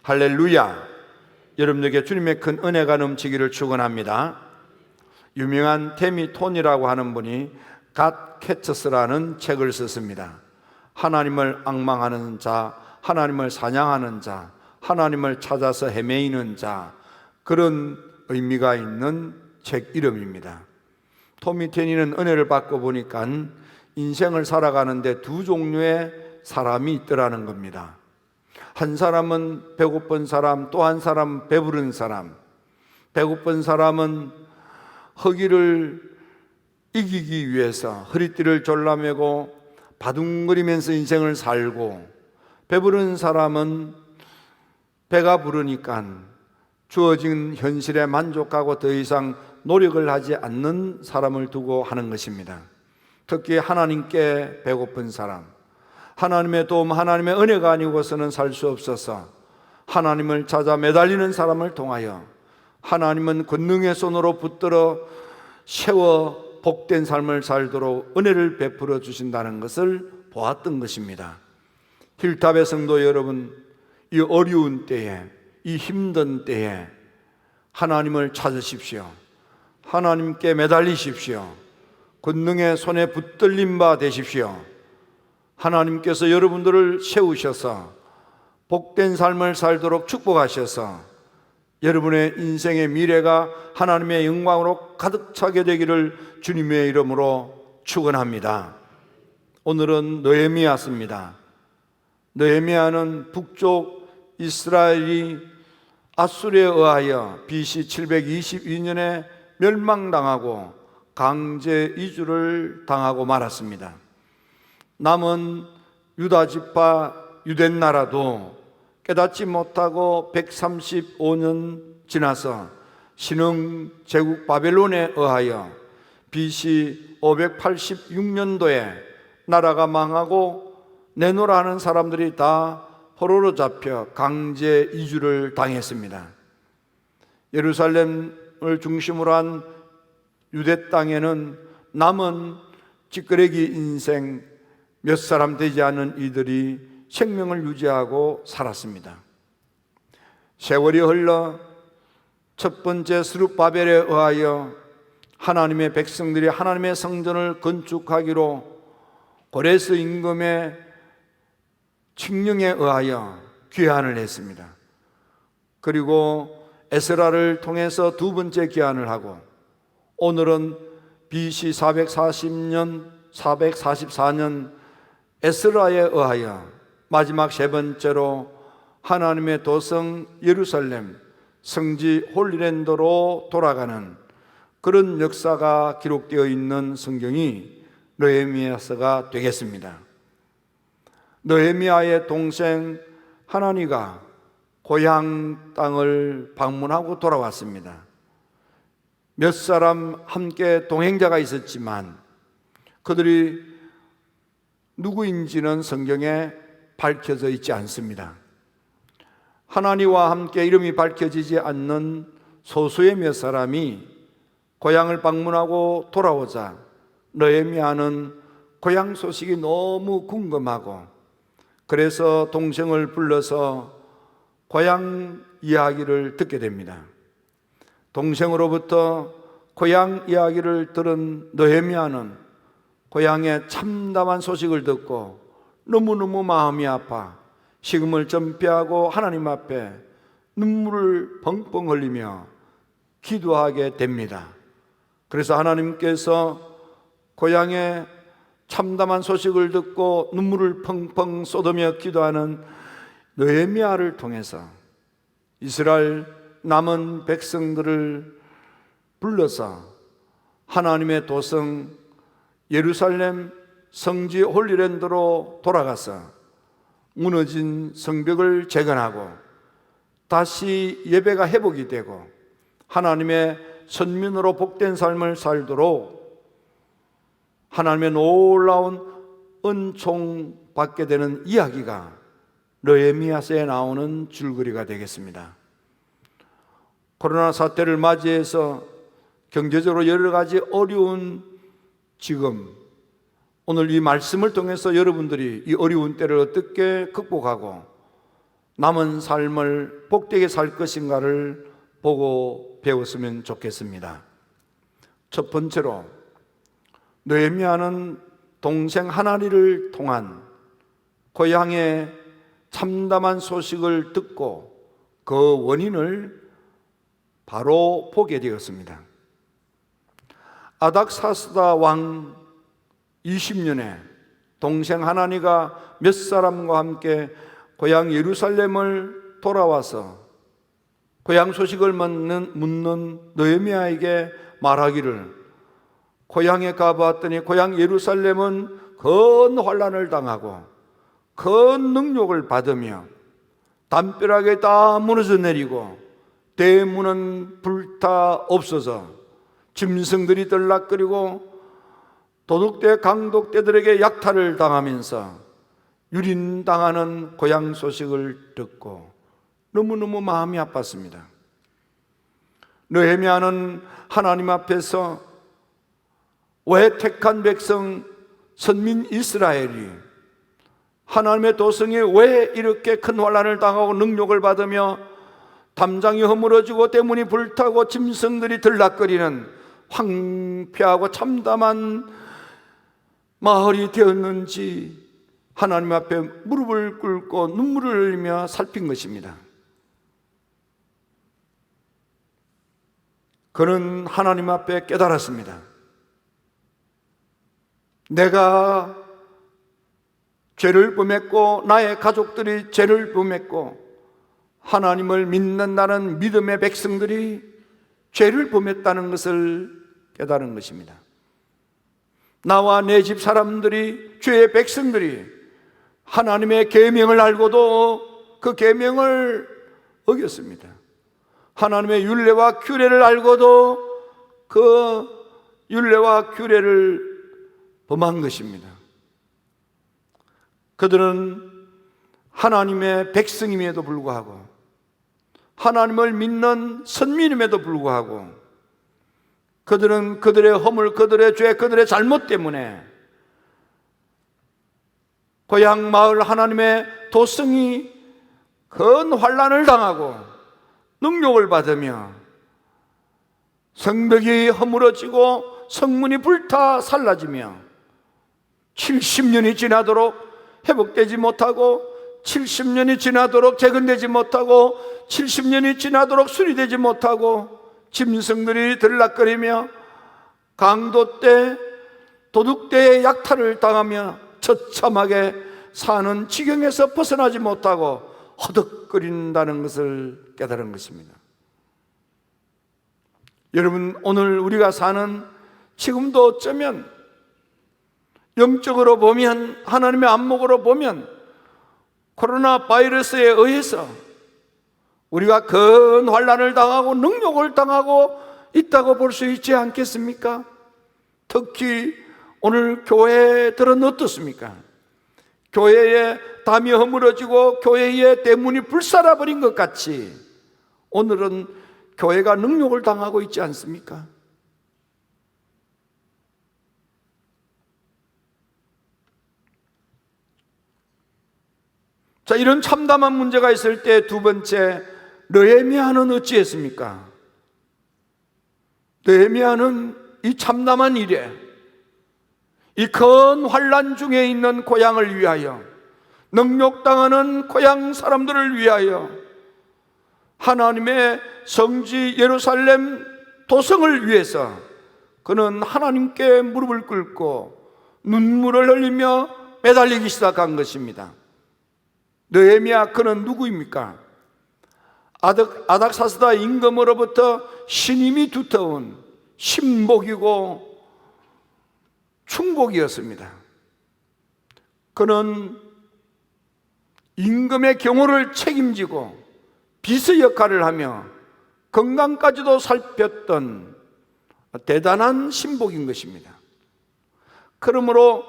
할렐루야! 여러분에게 주님의 큰 은혜가 넘치기를 축원합니다. 유명한 테미 톤이라고 하는 분이 God Catches라는 책을 썼습니다. 하나님을 앙망하는 자, 하나님을 사냥하는 자, 하나님을 찾아서 헤매이는 자, 그런 의미가 있는 책 이름입니다. 토미 테니는 은혜를 받고 보니까 인생을 살아가는데 두 종류의 사람이 있더라는 겁니다. 한 사람은 배고픈 사람, 또 한 사람은 배부른 사람. 배고픈 사람은 허기를 이기기 위해서 허리띠를 졸라매고 바둥거리면서 인생을 살고, 배부른 사람은 배가 부르니까 주어진 현실에 만족하고 더 이상 노력을 하지 않는 사람을 두고 하는 것입니다. 특히 하나님께 배고픈 사람, 하나님의 도움, 하나님의 은혜가 아니고서는 살 수 없어서 하나님을 찾아 매달리는 사람을 통하여 하나님은 권능의 손으로 붙들어 세워 복된 삶을 살도록 은혜를 베풀어 주신다는 것을 보았던 것입니다. 힐탑의 성도 여러분, 이 어려운 때에, 이 힘든 때에 하나님을 찾으십시오. 하나님께 매달리십시오. 권능의 손에 붙들린 바 되십시오. 하나님께서 여러분들을 세우셔서 복된 삶을 살도록 축복하셔서 여러분의 인생의 미래가 하나님의 영광으로 가득 차게 되기를 주님의 이름으로 축원합니다. 오늘은 느헤미야서입니다. 느헤미야는 북쪽 이스라엘이 아수르에 의하여 BC 722년에 멸망당하고 강제 이주를 당하고 말았습니다. 남은 유다 지파 유대 나라도 깨닫지 못하고 135년 지나서 신흥 제국 바벨론에 의하여 BC 586년도에 나라가 망하고 내노라 하는 사람들이 다 포로로 잡혀 강제 이주를 당했습니다. 예루살렘을 중심으로 한 유대 땅에는 남은 찌끄레기 인생 몇 사람 되지 않은 이들이 생명을 유지하고 살았습니다. 세월이 흘러 첫 번째 스룹바벨에 의하여 하나님의 백성들이 하나님의 성전을 건축하기로 고레스 임금의 칙령에 의하여 귀환을 했습니다. 그리고 에스라를 통해서 두 번째 귀환을 하고, 오늘은 BC 440년, 444년 에스라에 의하여 마지막 세 번째로 하나님의 도성 예루살렘 성지 홀리랜드로 돌아가는 그런 역사가 기록되어 있는 성경이 느헤미야서가 되겠습니다. 느헤미야의 동생 하나니가 고향 땅을 방문하고 돌아왔습니다. 몇 사람 함께 동행자가 있었지만 그들이 누구인지는 성경에 밝혀져 있지 않습니다. 하나님과 함께 이름이 밝혀지지 않는 소수의 몇 사람이 고향을 방문하고 돌아오자 느헤미야는 고향 소식이 너무 궁금하고, 그래서 동생을 불러서 고향 이야기를 듣게 됩니다. 동생으로부터 고향 이야기를 들은 느헤미야는 고향의 참담한 소식을 듣고 너무너무 마음이 아파 식음을 전폐하고 하나님 앞에 눈물을 펑펑 흘리며 기도하게 됩니다. 그래서 하나님께서 고향의 참담한 소식을 듣고 눈물을 펑펑 쏟으며 기도하는 느헤미야를 통해서 이스라엘 남은 백성들을 불러서 하나님의 도성 예루살렘 성지 홀리랜드로 돌아가서 무너진 성벽을 재건하고 다시 예배가 회복이 되고 하나님의 선민으로 복된 삶을 살도록 하나님의 놀라운 은총 받게 되는 이야기가 느헤미야서에 나오는 줄거리가 되겠습니다. 코로나 사태를 맞이해서 경제적으로 여러 가지 어려운 지금 오늘 이 말씀을 통해서 여러분들이 이 어려운 때를 어떻게 극복하고 남은 삶을 복되게 살 것인가를 보고 배웠으면 좋겠습니다. 첫 번째로, 느헤미야는 동생 하나니를 통한 고향의 참담한 소식을 듣고 그 원인을 바로 보게 되었습니다. 아닥사스다 왕 20년에 동생 하나니가 몇 사람과 함께 고향 예루살렘을 돌아와서 고향 소식을 묻는 느헤미야에게 말하기를, 고향에 가보았더니 고향 예루살렘은 큰 환난을 당하고 큰 능욕을 받으며 담벼락에 다 무너져 내리고 대문은 불타 없어져 짐승들이 들락거리고 도둑대 강독대들에게 약탈을 당하면서 유린당하는 고향 소식을 듣고 너무너무 마음이 아팠습니다. 느헤미야는 하나님 앞에서 왜 택한 백성 선민 이스라엘이, 하나님의 도성이 왜 이렇게 큰 환난을 당하고 능욕을 받으며 담장이 허물어지고 대문이 불타고 짐승들이 들락거리는 황폐하고 참담한 마을이 되었는지 하나님 앞에 무릎을 꿇고 눈물을 흘리며 살핀 것입니다. 그는 하나님 앞에 깨달았습니다. 내가 죄를 범했고 나의 가족들이 죄를 범했고 하나님을 믿는 나는 믿음의 백성들이 죄를 범했다는 것을 깨달은 것입니다. 나와 내 집 사람들이, 죄의 백성들이 하나님의 계명을 알고도 그 계명을 어겼습니다. 하나님의 율례와 규례를 알고도 그 율례와 규례를 범한 것입니다. 그들은 하나님의 백성임에도 불구하고, 하나님을 믿는 선민임에도 불구하고 그들은 그들의 허물, 그들의 죄, 그들의 잘못 때문에 고향 마을 하나님의 도성이 큰 환난을 당하고 능욕을 받으며 성벽이 허물어지고 성문이 불타 살라지며 70년이 지나도록 회복되지 못하고 70년이 지나도록 재건되지 못하고 70년이 지나도록 수리되지 못하고 짐승들이 들락거리며 강도떼, 도둑떼의 약탈을 당하며 처참하게 사는 지경에서 벗어나지 못하고 허덕거린다는 것을 깨달은 것입니다. 여러분, 오늘 우리가 사는 지금도 어쩌면 영적으로 보면, 하나님의 안목으로 보면 코로나 바이러스에 의해서 우리가 큰 환난을 당하고 능욕을 당하고 있다고 볼 수 있지 않겠습니까? 특히 오늘 교회들은 어떻습니까? 교회에 담이 허물어지고 교회의 대문이 불살아버린 것 같이 오늘은 교회가 능욕을 당하고 있지 않습니까? 자, 이런 참담한 문제가 있을 때 두 번째, 느헤미야는 어찌했습니까? 느헤미야는 이 참담한 일에, 이 큰 환난 중에 있는 고향을 위하여, 능욕당하는 고향 사람들을 위하여 하나님의 성지 예루살렘 도성을 위해서 그는 하나님께 무릎을 꿇고 눈물을 흘리며 매달리기 시작한 것입니다. 느헤미야, 그는 누구입니까? 아닥사스다 임금으로부터 신임이 두터운 신복이고 충복이었습니다. 그는 임금의 경호를 책임지고 비서 역할을 하며 건강까지도 살폈던 대단한 신복인 것입니다. 그러므로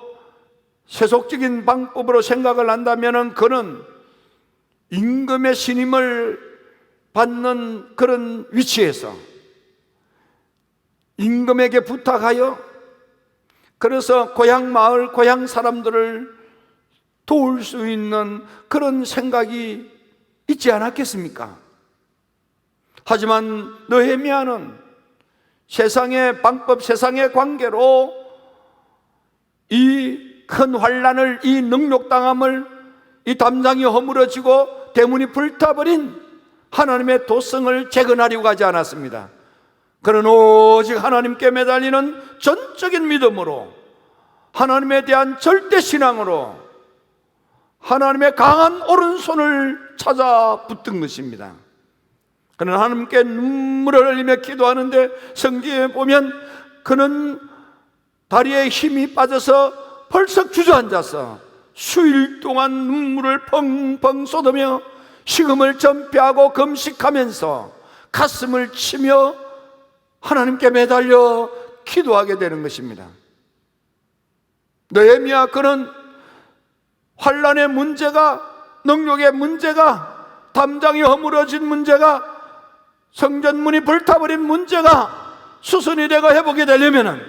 세속적인 방법으로 생각을 한다면 그는 임금의 신임을 받는 그런 위치에서 임금에게 부탁하여 그래서 고향 마을, 고향 사람들을 도울 수 있는 그런 생각이 있지 않았겠습니까? 하지만 느헤미야는 세상의 방법, 세상의 관계로 이 큰 환난을, 이 능욕당함을, 이 담장이 허물어지고 대문이 불타버린 하나님의 도성을 재건하려고 하지 않았습니다. 그는 오직 하나님께 매달리는 전적인 믿음으로, 하나님에 대한 절대 신앙으로 하나님의 강한 오른손을 찾아 붙든 것입니다. 그는 하나님께 눈물을 흘리며 기도하는데, 성경에 보면 그는 다리에 힘이 빠져서 벌썩 주저앉아서 수일 동안 눈물을 펑펑 쏟으며 식음을 전폐하고 금식하면서 가슴을 치며 하나님께 매달려 기도하게 되는 것입니다. 느헤미야, 그는 환난의 문제가, 능욕의 문제가, 담장이 허물어진 문제가, 성전문이 불타버린 문제가 수순이 되고 회복이 되려면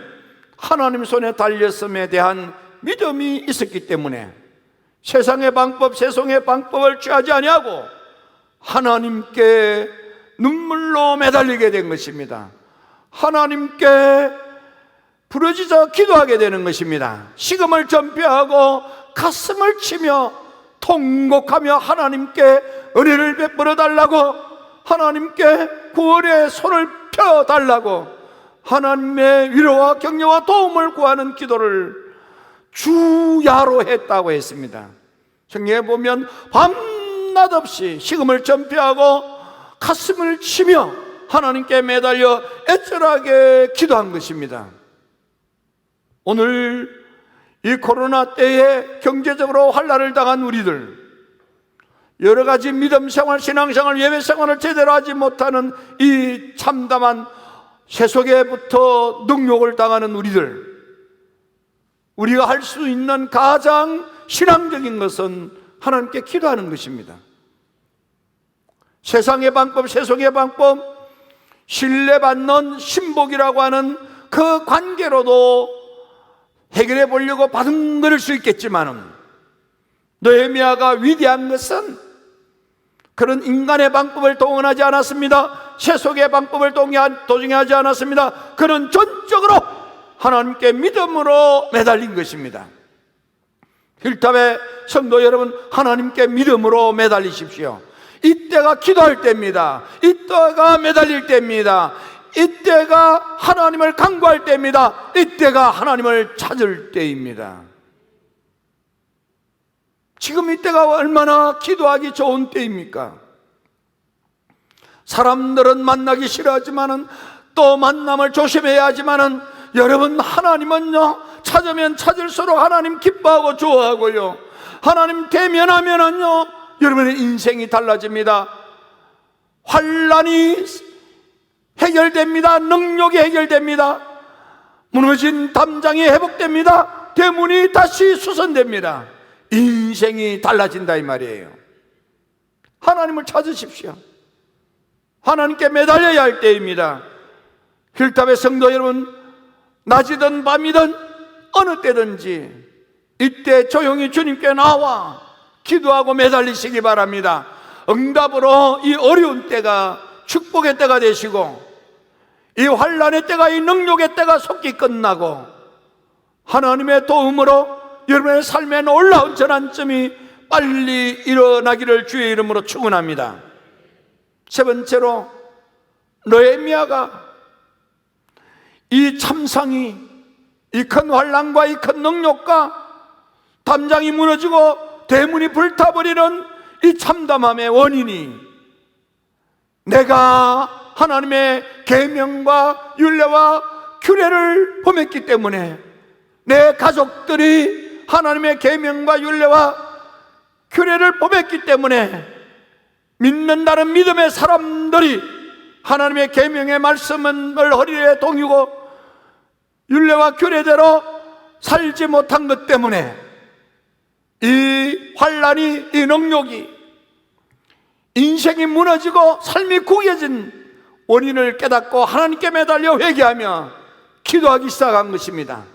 하나님 손에 달렸음에 대한 믿음이 있었기 때문에 세상의 방법, 세상의 방법을 취하지 아니하고 하나님께 눈물로 매달리게 된 것입니다. 하나님께 부르짖어 기도하게 되는 것입니다. 식음을 전폐하고 가슴을 치며 통곡하며 하나님께 은혜를 베풀어 달라고, 하나님께 구원의 손을 펴 달라고, 하나님의 위로와 격려와 도움을 구하는 기도를 주야로 했다고 했습니다. 성경에 보면 밤낮 없이 식음을 전폐하고 가슴을 치며 하나님께 매달려 애절하게 기도한 것입니다. 오늘 이 코로나 때에 경제적으로 환난을 당한 우리들, 여러 가지 믿음 생활, 신앙 생활, 예배 생활을 제대로 하지 못하는 이 참담한 세속에부터 능욕을 당하는 우리들, 우리가 할 수 있는 가장 신앙적인 것은 하나님께 기도하는 것입니다. 세상의 방법, 세속의 방법, 신뢰받는 신복이라고 하는 그 관계로도 해결해 보려고 바둥거릴 수 있겠지만은, 느헤미야가 위대한 것은 그런 인간의 방법을 동원하지 않았습니다. 세속의 방법을 동행하지 않았습니다. 그는 전적으로 하나님께 믿음으로 매달린 것입니다. 힐탑의 성도 여러분, 하나님께 믿음으로 매달리십시오. 이때가 기도할 때입니다. 이때가 매달릴 때입니다. 이때가 하나님을 간구할 때입니다. 이때가 하나님을 찾을 때입니다. 지금 이때가 얼마나 기도하기 좋은 때입니까? 사람들은 만나기 싫어하지만은, 또 만남을 조심해야 하지만은, 여러분, 하나님은요, 찾으면 찾을수록 하나님 기뻐하고 좋아하고요, 하나님 대면하면은요, 여러분의 인생이 달라집니다. 환난이 해결됩니다. 능력이 해결됩니다. 무너진 담장이 회복됩니다. 대문이 다시 수선됩니다. 인생이 달라진다 이 말이에요. 하나님을 찾으십시오. 하나님께 매달려야 할 때입니다. 힐탑의 성도 여러분, 낮이든 밤이든 어느 때든지 이때 조용히 주님께 나와 기도하고 매달리시기 바랍니다. 응답으로 이 어려운 때가 축복의 때가 되시고, 이 환난의 때가, 이 능력의 때가 속히 끝나고, 하나님의 도움으로 여러분의 삶에 놀라운 전환점이 빨리 일어나기를 주의 이름으로 축원합니다. 세 번째로, 느헤미야가 이 참상이, 이 큰 환난과 이 큰 능력과 담장이 무너지고 대문이 불타버리는 이 참담함의 원인이, 내가 하나님의 계명과 율례와 규례를 범했기 때문에, 내 가족들이 하나님의 계명과 율례와 규례를 범했기 때문에, 믿는다는 믿음의 사람들이 하나님의 계명의 말씀을 허리에 동이고 율례와 규례대로 살지 못한 것 때문에 이 환난이, 이 능력이, 인생이 무너지고 삶이 구겨진 원인을 깨닫고 하나님께 매달려 회개하며 기도하기 시작한 것입니다.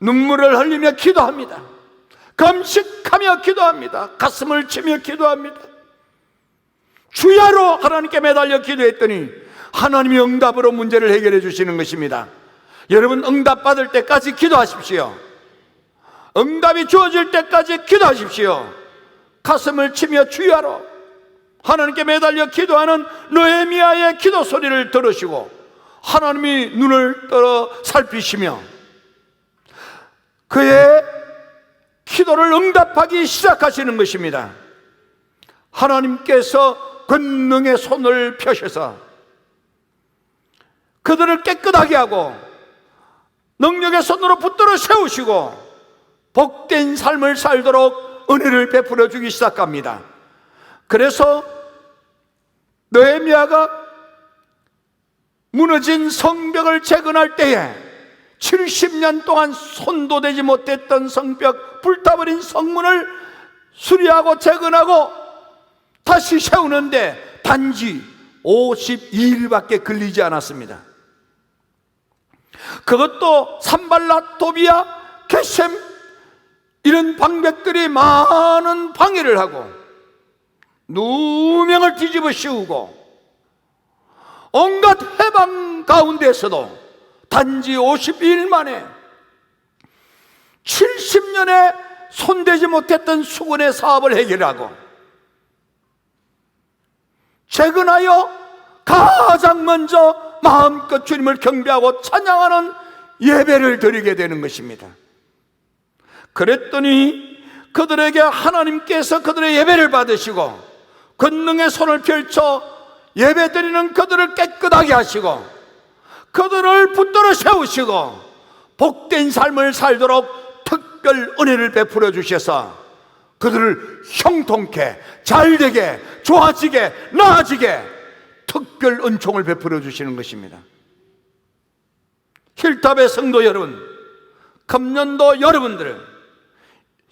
눈물을 흘리며 기도합니다. 금식하며 기도합니다. 가슴을 치며 기도합니다. 주야로 하나님께 매달려 기도했더니 하나님이 응답으로 문제를 해결해 주시는 것입니다. 여러분, 응답받을 때까지 기도하십시오. 응답이 주어질 때까지 기도하십시오. 가슴을 치며 주야로 하나님께 매달려 기도하는 느헤미야의 기도 소리를 들으시고 하나님이 눈을 떠 살피시며 그의 기도를 응답하기 시작하시는 것입니다. 하나님께서 권능의 손을 펴셔서 그들을 깨끗하게 하고 능력의 손으로 붙들어 세우시고 복된 삶을 살도록 은혜를 베풀어 주기 시작합니다. 그래서 느헤미야가 무너진 성벽을 재건할 때에 70년 동안 손도 대지 못했던 성벽, 불타버린 성문을 수리하고 재건하고 다시 세우는데 단지 52일밖에 걸리지 않았습니다. 그것도 산발랏, 도비야, 게셈 이런 방백들이 많은 방해를 하고 누명을 뒤집어 씌우고 온갖 해방 가운데서도 단지 52일 만에 70년에 손대지 못했던 수군의 사업을 해결하고 재건하여 가장 먼저 마음껏 주님을 경배하고 찬양하는 예배를 드리게 되는 것입니다. 그랬더니 그들에게 하나님께서 그들의 예배를 받으시고 권능의 손을 펼쳐 예배 드리는 그들을 깨끗하게 하시고 그들을 붙들어 세우시고 복된 삶을 살도록 특별 은혜를 베풀어 주셔서 그들을 형통케, 잘되게, 좋아지게, 나아지게 특별 은총을 베풀어 주시는 것입니다. 힐탑의 성도 여러분, 금년도 여러분들은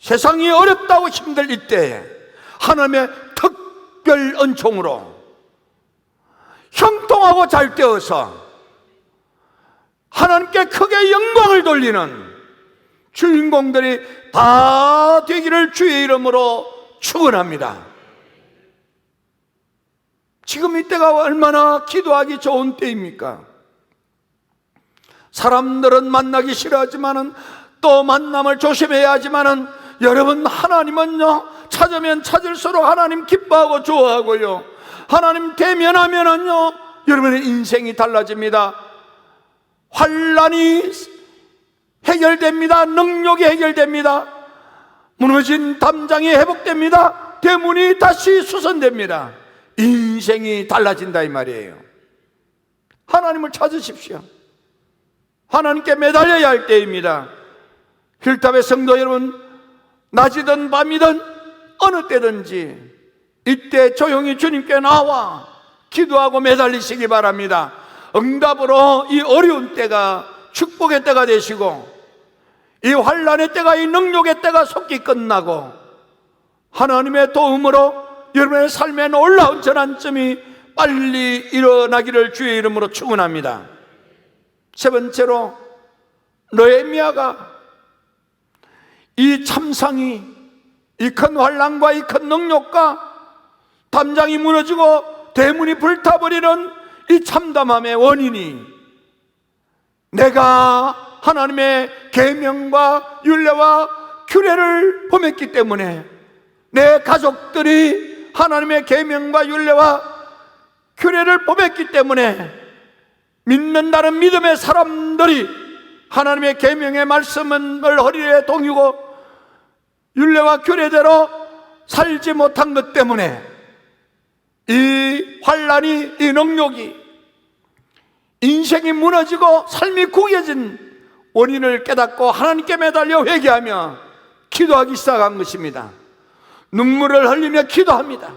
세상이 어렵다고 힘들 이때에 하나님의 특별 은총으로 형통하고 잘 되어서 하나님께 크게 영광을 돌리는 주인공들이 다 되기를 주의 이름으로 축원합니다. 지금 이때가 얼마나 기도하기 좋은 때입니까? 사람들은 만나기 싫어하지만은 또 만남을 조심해야 하지만은 여러분, 하나님은요 찾으면 찾을수록 하나님 기뻐하고 좋아하고요 하나님 대면하면은요 여러분의 인생이 달라집니다. 환난이 해결됩니다. 능력이 해결됩니다. 무너진 담장이 회복됩니다. 대문이 다시 수선됩니다. 인생이 달라진다 이 말이에요. 하나님을 찾으십시오. 하나님께 매달려야 할 때입니다. 힐탑의 성도 여러분, 낮이든 밤이든 어느 때든지 이때 조용히 주님께 나와 기도하고 매달리시기 바랍니다. 응답으로 이 어려운 때가 축복의 때가 되시고 이 환난의 때가, 이 능력의 때가 속히 끝나고 하나님의 도움으로 여러분의 삶에 놀라운 전환점이 빨리 일어나기를 주의 이름으로 축원합니다. 세 번째로, 느헤미야가 이 참상이, 이 큰 환난과 이 큰 능력과 담장이 무너지고 대문이 불타버리는 이 참담함의 원인이 내가 하나님의 계명과 율례와 규례를 범했기 때문에, 내 가족들이 하나님의 계명과 율례와 규례를 범했기 때문에 믿는다는 믿음의 사람들이 하나님의 계명의 말씀을 허리에 동이고 율례와 규례대로 살지 못한 것 때문에 이 환난이, 이 능력이, 인생이 무너지고 삶이 구겨진 원인을 깨닫고 하나님께 매달려 회개하며 기도하기 시작한 것입니다. 눈물을 흘리며 기도합니다.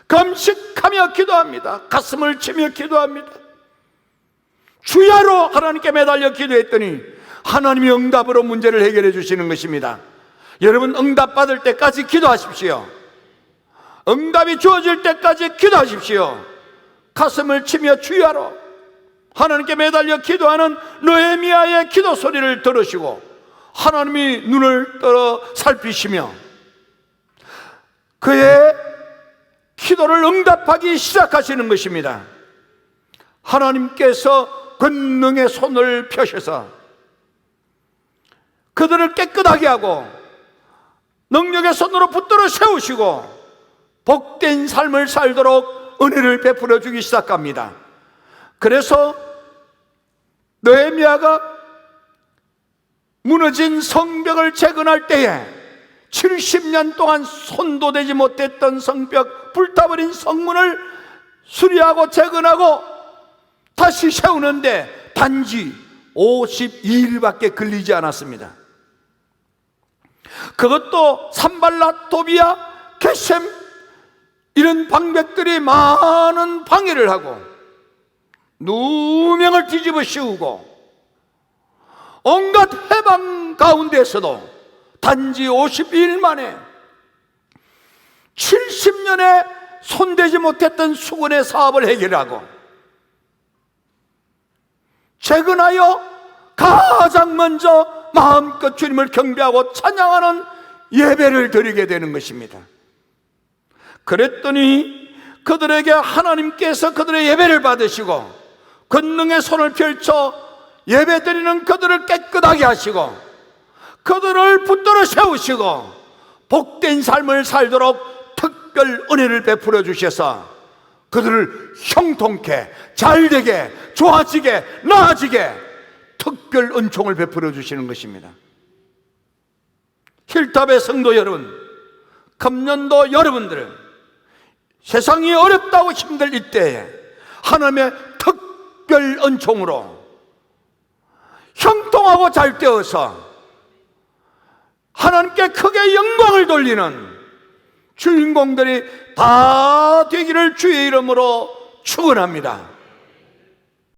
금식하며 기도합니다. 가슴을 치며 기도합니다. 주야로 하나님께 매달려 기도했더니 하나님이 응답으로 문제를 해결해 주시는 것입니다. 여러분, 응답받을 때까지 기도하십시오. 응답이 주어질 때까지 기도하십시오. 가슴을 치며 주야로 하나님께 매달려 기도하는 느헤미야의 기도 소리를 들으시고 하나님이 눈을 떠 살피시며 그의 기도를 응답하기 시작하시는 것입니다. 하나님께서 권능의 손을 펴셔서 그들을 깨끗하게 하고 능력의 손으로 붙들어 세우시고 복된 삶을 살도록 은혜를 베풀어 주기 시작합니다. 그래서 느헤미야가 무너진 성벽을 재건할 때에 70년 동안 손도 대지 못했던 성벽, 불타버린 성문을 수리하고 재건하고 다시 세우는데 단지 52일밖에 걸리지 않았습니다. 그것도 산발랏, 도비야, 게셈 이런 방백들이 많은 방해를 하고 누명을 뒤집어 씌우고 온갖 해방 가운데서도 단지 52일 만에 70년에 손대지 못했던 수군의 사업을 해결하고 재건하여 가장 먼저 마음껏 주님을 경배하고 찬양하는 예배를 드리게 되는 것입니다. 그랬더니 그들에게 하나님께서 그들의 예배를 받으시고 권능의 손을 펼쳐 예배드리는 그들을 깨끗하게 하시고 그들을 붙들어 세우시고 복된 삶을 살도록 특별 은혜를 베풀어 주셔서 그들을 형통케, 잘되게, 좋아지게, 나아지게 특별 은총을 베풀어 주시는 것입니다. 힐탑의 성도 여러분, 금년도 여러분들은 세상이 어렵다고 힘들 이때에 하나님의 특별 은총으로 형통하고 잘 되어서 하나님께 크게 영광을 돌리는 주인공들이 다 되기를 주의 이름으로 축원합니다.